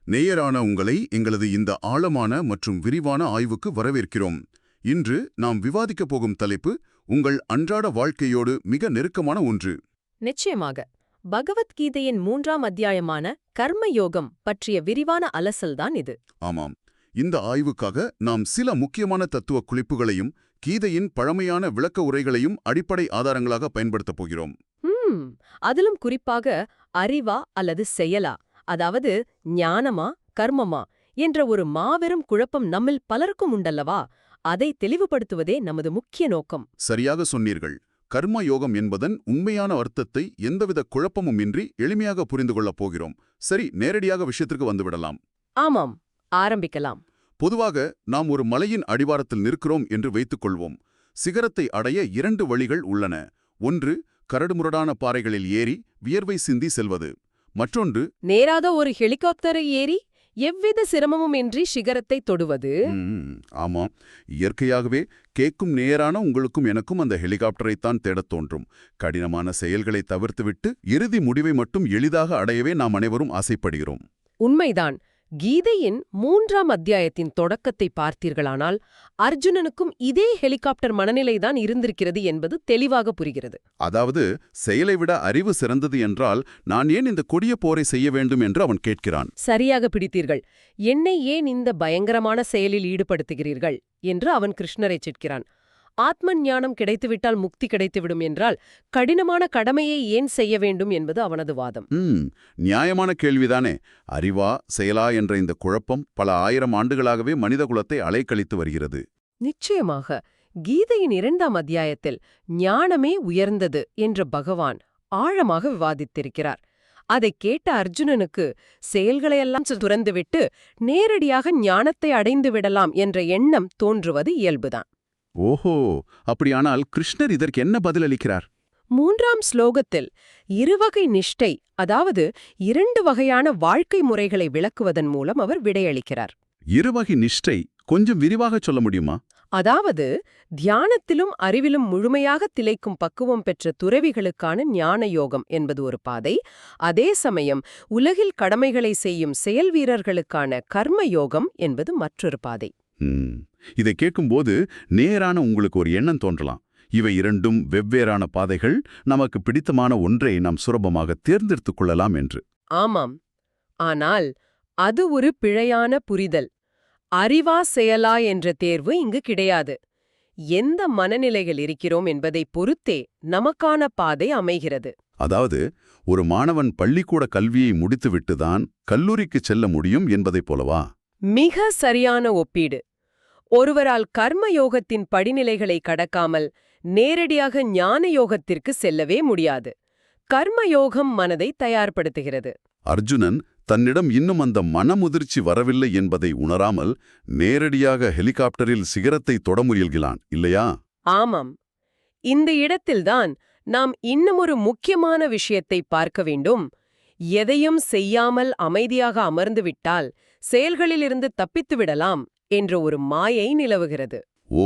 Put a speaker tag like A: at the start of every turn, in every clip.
A: நேயரான உங்களை எங்களது இந்த ஆழமான மற்றும் விரிவான ஆய்வுக்கு வரவேற்கிறோம். இன்று நாம் விவாதிக்கப் போகும் தலைப்பு உங்கள் அன்றாட வாழ்க்கையோடு மிக நெருக்கமான ஒன்று.
B: நிச்சயமாக பகவத்கீதையின் 3ஆம் அத்தியாயமான கர்மயோகம் பற்றிய விரிவான அலசல்தான் இது.
A: ஆமாம், இந்த ஆய்வுக்காக நாம் சில முக்கியமான தத்துவ குறிப்புகளையும் கீதையின் பழமையான விளக்க உரைகளையும் அடிப்படை ஆதாரங்களாக பயன்படுத்தப் போகிறோம்.
B: அதிலும் குறிப்பாக அறிவா அல்லது செயலா, அதாவது ஞானமா கர்மமா என்ற ஒரு மாபெரும் குழப்பம் நம்மில் பலருக்கும் உண்டல்லவா, அதை தெளிவுபடுத்துவதே நமது முக்கிய நோக்கம்.
A: சரியாக சொன்னீர்கள். கர்ம யோகம் என்பதன் உண்மையான அர்த்தத்தை எந்தவித குழப்பமும் இன்றி எளிமையாக புரிந்து கொள்ளப் போகிறோம். சரி, நேரடியாக விஷயத்திற்கு வந்துவிடலாம்.
B: ஆமாம், ஆரம்பிக்கலாம்.
A: பொதுவாக நாம் ஒரு மலையின் அடிவாரத்தில் நிற்கிறோம் என்று வைத்துக் கொள்வோம். சிகரத்தை அடைய 2 வழிகள் உள்ளன. ஒன்று, கரடுமுரடான பாறைகளில் ஏறி வியர்வை சிந்தி செல்வது. மற்றொன்று,
B: நேராக ஒரு ஹெலிகாப்டரை ஏறி எவ்வித சிரமமும் இன்றி சிகரத்தை தொடுவது.
A: ஆமாம், இயற்கையாகவே கேட்கும் நேரான உங்களுக்கும் எனக்கும் அந்த ஹெலிகாப்டரைத்தான் தேடத் தோன்றும். கடினமான செயல்களை தவிர்த்துவிட்டு இறுதி முடிவை மட்டும் எளிதாக அடையவே நாம் அனைவரும் ஆசைப்படுகிறோம்.
B: உண்மைதான். கீதையின் 3ஆம் அத்தியாயத்தின் தொடக்கத்தை பார்த்தீர்களானால் அர்ஜுனனுக்கும் இதே ஹெலிகாப்டர் மனநிலைதான் இருந்திருக்கிறது என்பது தெளிவாக புரிகிறது.
A: அதாவது, செயலை விட அறிவு சிறந்தது என்றால் நான் ஏன் இந்த கொடிய போரை செய்ய வேண்டும் என்று அவன் கேட்கிறான்.
B: சரியாக பிடித்தீர்கள். என்னை ஏன் இந்த பயங்கரமான செயலில் ஈடுபடுத்துகிறீர்கள் என்று அவன் கிருஷ்ணரை கேட்கிறான். ஆத்ம ஞானம் கிடைத்துவிட்டால் முக்தி கிடைத்துவிடும் என்றால் கடினமான கடமையை ஏன் செய்ய வேண்டும் என்பது அவனது வாதம்.
A: நியாயமான கேள்விதானே. அறிவா செயலா என்ற இந்த குழப்பம் பல 1000 ஆண்டுகளாகவே மனிதகுலத்தை அலைக்கழித்து வருகிறது.
B: நிச்சயமாக. கீதையின் 2ஆம் அத்தியாயத்தில் ஞானமே உயர்ந்தது என்ற பகவான் ஆழமாக விவாதித்திருக்கிறார். அதை கேட்ட அர்ஜுனனுக்கு செயல்களையெல்லாம் துறந்துவிட்டு நேரடியாக ஞானத்தை அடைந்து விடலாம் என்ற எண்ணம் தோன்றுவது இயல்புதான்.
A: ஓஹோ, அப்படியானால் கிருஷ்ணர் இதற்கு என்ன பதிலளிக்கிறார்?
B: 3ஆம் ஸ்லோகத்தில் இருவகை நிஷ்டை, அதாவது 2 வகையான வாழ்க்கை முறைகளை விளக்குவதன் மூலம் அவர் விடையளிக்கிறார்.
A: இருவகை நிஷ்டை கொஞ்சம் விரிவாக சொல்ல முடியுமா?
B: அதாவது, தியானத்திலும் அறிவிலும் முழுமையாக திளைக்கும் பக்குவம் பெற்ற துறவிகளுக்கான ஞான யோகம் என்பது ஒரு பாதை. அதே சமயம் உலகில் கடமைகளை செய்யும் செயல் வீரர்களுக்கான கர்ம யோகம் என்பது மற்றொரு பாதை.
A: இதை கேட்கும்போது நேரான உங்களுக்கு ஒரு எண்ணம் தோன்றலாம். இவை 2ம் வெவ்வேறான பாதைகள், நமக்கு பிடித்தமான ஒன்றை நாம் சுலபமாக தேர்ந்தெடுத்துக் கொள்ளலாம் என்று.
B: ஆமாம், ஆனால் அது ஒரு பிழையான புரிதல். அறிவா செயலா என்ற தேர்வு இங்கு கிடையாது. எந்த மனநிலைகள் இருக்கிறோம் என்பதை பொறுத்தே நமக்கான பாதை அமைகிறது. அதாவது,
A: ஒரு மாணவன் பள்ளிக்கூட கல்வியை முடித்துவிட்டுதான் கல்லூரிக்கு செல்ல முடியும் என்பதைப் போலவா?
B: மிக சரியான ஒப்பீடு. ஒருவரால் கர்ம யோகத்தின் படிநிலைகளை கடக்காமல் நேரடியாக ஞான யோகத்திற்கு செல்லவே முடியாது. கர்ம யோகம் மனதை தயார்படுத்துகிறது.
A: அர்ஜுனன் தன்னிடம் இன்னும் அந்த மனமுதிர்ச்சி வரவில்லை என்பதை உணராமல் நேரடியாக ஹெலிகாப்டரில் சிகரத்தை தொட முயல்கிறான், இல்லையா?
B: ஆமாம். இந்த இடத்தில்தான் நாம் இன்னுமொரு முக்கியமான விஷயத்தை பார்க்க வேண்டும். எதையும் செய்யாமல் அமைதியாக அமர்ந்துவிட்டால் செயல்களிலிருந்து தப்பித்துவிடலாம் என்ற ஒரு மாயை நிலவுகிறது.
A: ஓ,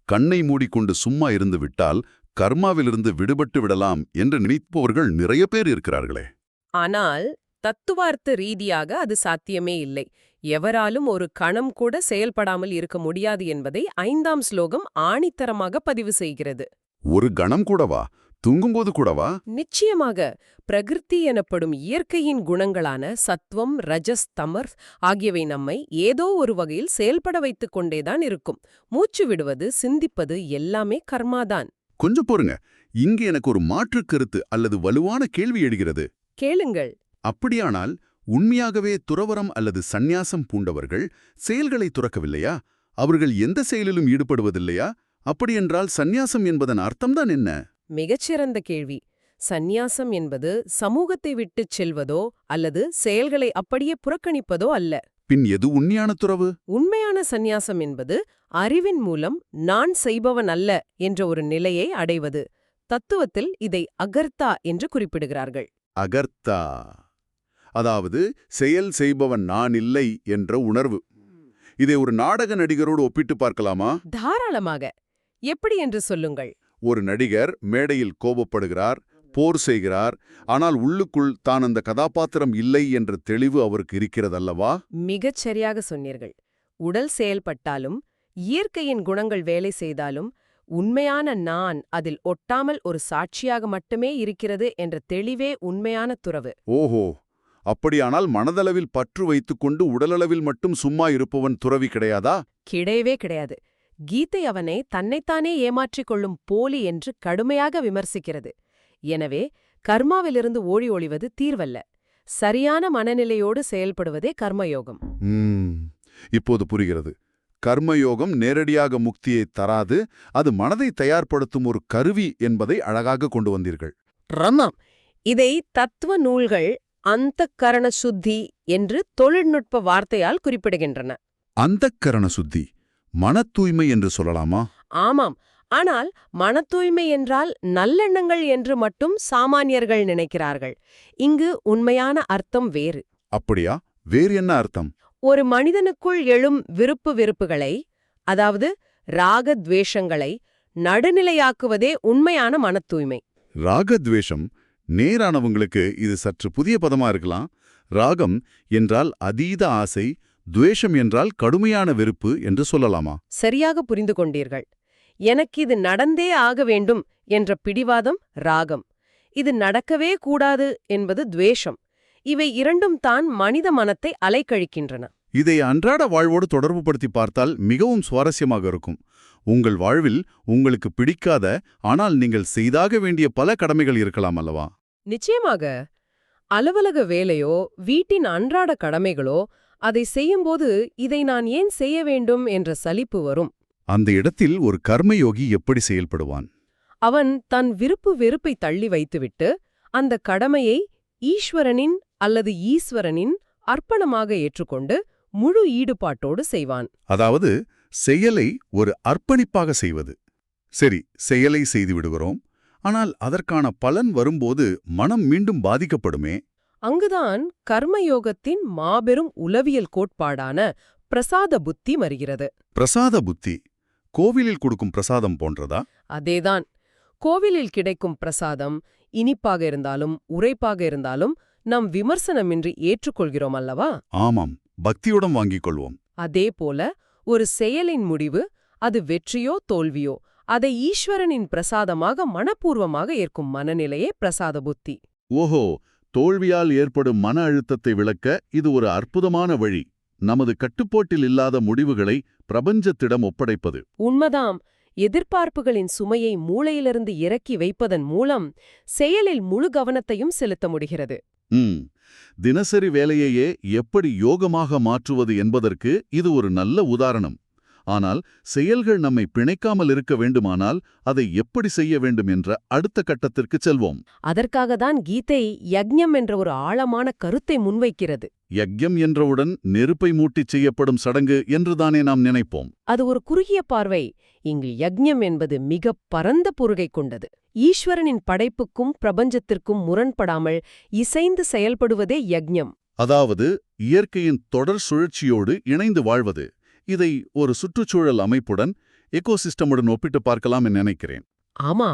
A: கண்ணை மூடிக்கொண்டு சும்மா இருந்து விட்டால் கர்மாவிலிருந்து விடுபட்டு விடலாம் என்று நினைப்பவர்கள் நிறைய பேர் இருக்கிறார்களே.
B: ஆனால் தத்துவார்த்த ரீதியாக அது சாத்தியமே இல்லை. எவராலும் ஒரு கணம் கூட செயல்படாமல் இருக்க முடியாது என்பதை 5ஆம் ஸ்லோகம் ஆணித்தரமாக பதிவு செய்கிறது.
A: ஒரு கணம் கூடவா? தூங்கும்போது கூடவா?
B: நிச்சயமாக. பிரகிருதி எனப்படும் இயற்கையின் குணங்களான சத்வம், ரஜஸ், தமஸ் ஆகியவை நம்மை ஏதோ ஒரு வகையில் செயல்பட வைத்துக் கொண்டேதான் இருக்கும். மூச்சு விடுவது, சிந்திப்பது எல்லாமே கர்மாதான்.
A: கொஞ்சம் பொறுங்க, இங்கு எனக்கு ஒரு மாற்றுக் கருத்து அல்லது வலுவான கேள்வி எழுகிறது.
B: கேளுங்கள்.
A: அப்படியானால் உண்மையாகவே துறவரம் அல்லது சந்நியாசம் பூண்டவர்கள் செயல்களை துறக்கவில்லையா? அவர்கள் எந்த செயலிலும் ஈடுபடுவதில்லையா? அப்படியென்றால் சந்நியாசம் என்பதன் அர்த்தம்தான் என்ன?
B: மிகச்சிறந்த கேள்வி. சந்நியாசம் என்பது சமூகத்தை விட்டுச் செல்வதோ அல்லது செயல்களை அப்படியே புறக்கணிப்பதோ அல்ல.
A: பின் எது உண்மையான துறவு?
B: உண்மையான சந்நியாசம் என்பது அறிவின் மூலம் நான் செய்பவன் அல்ல என்ற ஒரு நிலையை அடைவது. தத்துவத்தில் இதை அகர்த்தா என்று குறிப்பிடுகிறார்கள்.
A: அகர்த்தா, அதாவது செயல் செய்பவன் நான் இல்லை என்ற உணர்வு. இதை ஒரு நாடக நடிகரோடு ஒப்பிட்டு பார்க்கலாமா?
B: தாராளமாக. எப்படி என்று சொல்லுங்கள்.
A: ஒரு நடிகர் மேடையில் கோபப்படுகிறார், போர் செய்கிறார், ஆனால் உள்ளுக்குள் தான் அந்த கதாபாத்திரம் இல்லை என்ற தெளிவு அவருக்கு இருக்கிறதல்லவா?
B: மிகச் சரியாக சொன்னீர்கள். உடல் செயல்பட்டாலும் இயற்கையின் குணங்கள் வேலை செய்தாலும் உண்மையான நான் அதில் ஒட்டாமல் ஒரு சாட்சியாக மட்டுமே இருக்கிறது என்ற தெளிவே உண்மையான துறவு.
A: ஓஹோ, அப்படியானால் மனதளவில் பற்று வைத்துக்கொண்டு உடலளவில் மட்டும் சும்மா இருப்பவன் துறவி கிடையாதா?
B: கிடையவே கிடையாது. கீதை அவனை தன்னைத்தானே ஏமாற்றிக் கொள்ளும் போலி என்று கடுமையாக விமர்சிக்கிறது. எனவே கர்மாவிலிருந்து ஓடி ஒளிவது தீர்வல்ல. சரியான மனநிலையோடு செயல்படுவதே கர்மயோகம்.
A: இப்போது புரிகிறது. கர்மயோகம் நேரடியாக முக்தியை தராது, அது மனதை தயார்படுத்தும் ஒரு கருவி என்பதை அழகாக கொண்டு வந்தீர்கள்.
B: ரமம், இதை தத்துவ நூல்கள் அந்தக்கரண சுத்தி என்று தொழில்நுட்ப வார்த்தையால் குறிப்பிடுகின்றன.
A: அந்தக்கரண சுத்தி, மன தூய்மை என்று சொல்லலாமா?
B: ஆமாம். ஆனால் மன தூய்மை என்றால் நல்லெண்ணங்கள் என்று மட்டும் சாமானியர்கள் நினைக்கிறார்கள். இங்கு உண்மையான அர்த்தம் வேறு.
A: அப்படியா? வேறு என்ன அர்த்தம்?
B: ஒரு மனிதனுக்குள் எழும் விருப்பு வெறுப்புகளை, அதாவது ராகத்வேஷங்களை நடுநிலையாக்குவதே உண்மையான மன தூய்மை.
A: ராகத்வேஷம் நேரானவங்களுக்கு இது சற்று புதிய பதமா இருக்கலாம். ராகம் என்றால் அதீத ஆசை, துவேஷம் என்றால் கடுமையான வெறுப்பு என்று சொல்லலாமா?
B: சரியாக புரிந்து கொண்டீர்கள். எனக்கு இது நடந்தே ஆக வேண்டும் என்ற பிடிவாதம் ராகம், இது நடக்கவே கூடாது என்பது துவேஷம். இவை இரண்டும் தான் மனித மனத்தை அலைக்கழிக்கின்றன.
A: இதை அன்றாட வாழ்வோடு தொடர்புபடுத்தி பார்த்தால் மிகவும் சுவாரஸ்யமாக இருக்கும். உங்கள் வாழ்வில் உங்களுக்கு பிடிக்காத, ஆனால் நீங்கள் செய்தாக வேண்டிய பல கடமைகள் இருக்கலாம் அல்லவா?
B: நிச்சயமாக. அலுவலக வேலையோ வீட்டின் அன்றாட கடமைகளோ, அதை செய்யும்போது இதை நான் ஏன் செய்ய வேண்டும் என்ற சலிப்பு வரும்.
A: அந்த இடத்தில் ஒரு கர்மயோகி எப்படி செயல்படுவான்?
B: அவன் தன் விருப்பு வெறுப்பை தள்ளி வைத்துவிட்டு அந்த கடமையை ஈஸ்வரனின் அல்லது ஈஸ்வரனின் அர்ப்பணமாக ஏற்றுக்கொண்டு முழு ஈடுபாட்டோடு செய்வான்.
A: அதாவது செயலை ஒரு அர்ப்பணிப்பாக செய்வது. சரி, செயலை செய்து விடுகிறோம். ஆனால் அதற்கான பலன் வரும்போது மனம் மீண்டும் பாதிக்கப்படுமே.
B: அங்குதான் கர்மயோகத்தின் மாபெரும் உளவியல் கோட்பாடான பிரசாத புத்தி வருகிறது.
A: பிரசாத புத்தி கோவிலில் கொடுக்கும் பிரசாதம் போன்றதா?
B: அதேதான். கோவிலில் கிடைக்கும் பிரசாதம் இனிப்பாக இருந்தாலும் உரைப்பாக இருந்தாலும் நாம் விமர்சனமின்றி ஏற்றுக்கொள்கிறோம் அல்லவா?
A: ஆமாம், பக்தியுடன் வாங்கிக் கொள்வோம்.
B: அதேபோல ஒரு செயலின் முடிவு, அது வெற்றியோ தோல்வியோ, அதை ஈஸ்வரனின் பிரசாதமாக மனப்பூர்வமாக ஏற்கும் மனநிலையே பிரசாத புத்தி.
A: ஓஹோ, தோல்வியால் ஏற்படும் மன அழுத்தத்தை விளக்க இது ஒரு அற்புதமான வழி. நமது கட்டுப்பாட்டில் இல்லாத முடிவுகளை பிரபஞ்சத்திடம் ஒப்படைப்பது.
B: உண்மைதாம். எதிர்பார்ப்புகளின் சுமையை மூளையிலிருந்து இறக்கி வைப்பதன் மூலம் செயலில் முழு கவனத்தையும் செலுத்த முடிகிறது.
A: தினசரி வேலையையே எப்படி யோகமாக மாற்றுவது என்பதற்கு இது ஒரு நல்ல உதாரணம். ஆனால் செயல்கள் நம்மை பிணைக்காமல் இருக்க வேண்டுமானால் அதை எப்படி செய்ய வேண்டும் என்ற அடுத்த கட்டத்திற்கு செல்வோம்.
B: அதற்காகத்தான் கீதை யக்ஞம் என்ற ஒரு ஆழமான கருத்தை முன்வைக்கிறது.
A: யக்ஞம் என்றவுடன் நெருப்பை மூட்டிச் செய்யப்படும் சடங்கு என்றுதானே நாம் நினைப்போம்.
B: அது ஒரு குறுகிய பார்வை. இங்கு யக்ஞம் என்பது மிக பரந்த பொருகை கொண்டது. ஈஸ்வரனின் படைப்புக்கும் பிரபஞ்சத்திற்கும் முரண்படாமல் இசைந்து செயல்படுவதே யக்ஞம்.
A: அதாவது இயற்கையின் தொடர் சுழற்சியோடு இணைந்து வாழ்வது. இதை ஒரு சுற்றுச்சூழல் அமைப்புடன், எக்கோசிஸ்டமுடன் ஒப்பிட்டு பார்க்கலாம் என்று நினைக்கிறேன்.
B: ஆமா,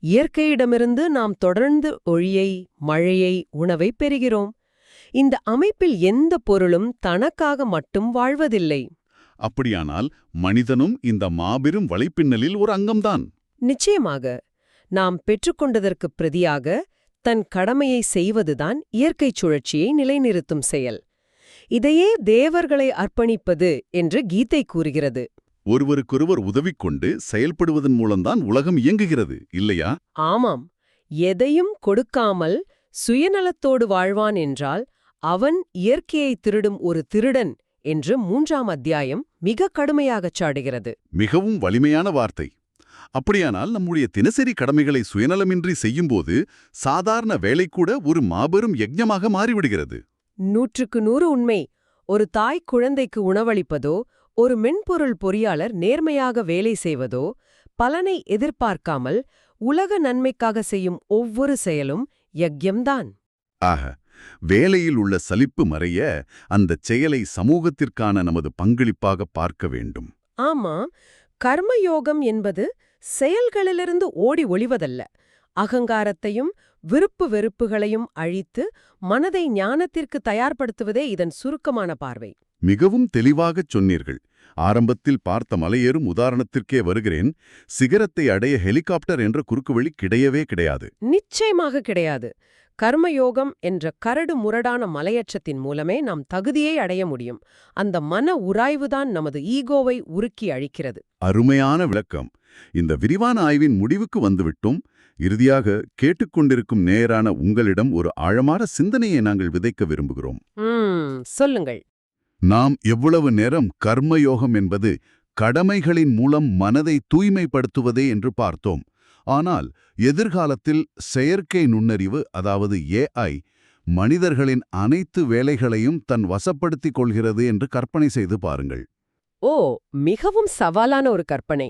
B: இயற்கையிடமிருந்து நாம் தொடர்ந்து ஒளியை, மழையை, உணவை பெறுகிறோம். இந்த அமைப்பில் எந்த பொருளும் தனக்காக மட்டும் வாழ்வதில்லை.
A: அப்படியானால் மனிதனும் இந்த மாபெரும் வலைப்பின்னலில் ஒரு அங்கம்தான்.
B: நிச்சயமாக. நாம் பெற்றுக்கொண்டதற்கு பிரதியாக தன் கடமையை செய்வதுதான் இயற்கைச் சுழற்சியை நிலைநிறுத்தும் செயல். இதையே தேவர்களை அர்ப்பணிப்பது என்று கீதை கூறுகிறது.
A: ஒருவருக்கொருவர் உதவிக்கொண்டு செயல்படுவதன் மூலம்தான் உலகம் இயங்குகிறது, இல்லையா?
B: ஆமாம். எதையும் கொடுக்காமல் சுயநலத்தோடு வாழ்வான் என்றால் அவன் இயற்கையை திருடும் ஒரு திருடன் என்று 3ஆம் அத்தியாயம் மிக கடுமையாகச் சாடுகிறது.
A: மிகவும் வலிமையான வார்த்தை. அப்படியானால் நம்முடைய தினசரி கடமைகளை சுயநலமின்றி செய்யும்போது சாதாரண வேலை கூட ஒரு மாபெரும் யஜ்ஞமாக மாறிவிடுகிறது.
B: 100க்கு 100 உண்மை. ஒரு தாய் குழந்தைக்கு உணவளிப்பதோ, ஒரு மென்பொருள் பொறியாளர் நேர்மையாக வேலை செய்வதோ, பலனை எதிர்பார்க்காமல் உலக நன்மைக்காக செய்யும் ஒவ்வொரு செயலும் யக்ஞம்தான்.
A: ஆக, வேலையில் உள்ள சலிப்பு மறைய அந்தச் செயலை சமூகத்திற்கான நமது பங்களிப்பாக பார்க்க வேண்டும்.
B: ஆமா, கர்மயோகம் என்பது செயல்களிலிருந்து ஓடி ஒளிவதல்ல, அகங்காரத்தையும் விருப்பு வெறுப்புகளையும் அழித்து மனதை ஞானத்திற்கு தயார்படுத்துவதே இதன் சுருக்கமான பார்வை.
A: மிகவும் தெளிவாகச் சொன்னீர்கள். ஆரம்பத்தில் பார்த்த மலையேறும் உதாரணத்திற்கே வருகிறேன். சிகரத்தை அடைய ஹெலிகாப்டர் என்ற குறுக்குவழி கிடையவே கிடையாது.
B: நிச்சயமாக கிடையாது. கர்மயோகம் என்ற கரடு முரடான மலையேற்றத்தின் மூலமே நாம் தகுதியை அடைய முடியும். அந்த மன உராய்வுதான் நமது ஈகோவை உருக்கி அழிக்கிறது.
A: அருமையான விளக்கம். இந்த விரிவான ஆய்வின் முடிவுக்கு வந்துவிட்டோம். இறுதியாக கேட்டுக்கொண்டிருக்கும் நேயரான உங்களிடம் ஒரு ஆழமான சிந்தனையை நாங்கள் விதைக்க விரும்புகிறோம்.
B: சொல்லுங்கள்.
A: நாம் எவ்வளவு நேரம் கர்மயோகம் என்பது கடமைகளின் மூலம் மனதை தூய்மைப்படுத்துவதே என்று பார்த்தோம். ஆனால் எதிர்காலத்தில் செயற்கை நுண்ணறிவு, அதாவது AI, மனிதர்களின் அனைத்து வேலைகளையும் தன் வசப்படுத்திக் கொள்கிறது என்று கற்பனை செய்து பாருங்கள்.
B: ஓ, மிகவும் சவாலான ஒரு கற்பனை.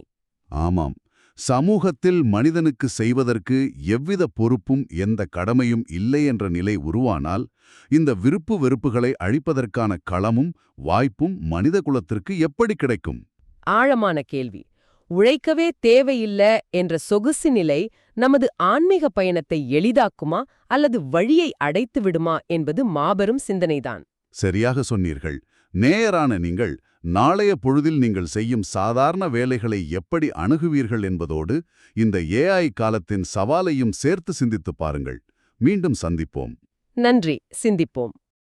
A: ஆமாம். சமூகத்தில் மனிதனுக்கு செய்வதற்கு எவ்வித பொறுப்பும் எந்த கடமையும் இல்லை என்ற நிலை உருவானால், இந்த விருப்பு வெறுப்புகளை அழிப்பதற்கான களமும் வாய்ப்பும் மனித குலத்திற்கு எப்படி கிடைக்கும்?
B: ஆழமான கேள்வி. உழைக்கவே தேவையில்ல என்ற சொகுசு நிலை நமது ஆன்மீக பயணத்தை எளிதாக்குமா அல்லது வழியை அடைத்து விடுமா என்பது மாபெரும் சிந்தனைதான்.
A: சரியாக சொன்னீர்கள். நேயரான நீங்கள் நாளைய பொழுதில் நீங்கள் செய்யும் சாதாரண வேலைகளை எப்படி அணுகுவீர்கள் என்பதோடு இந்த AI காலத்தின் சவாலையும் சேர்த்து சிந்தித்துப் பாருங்கள். மீண்டும் சந்திப்போம்.
B: நன்றி. சிந்திப்போம்.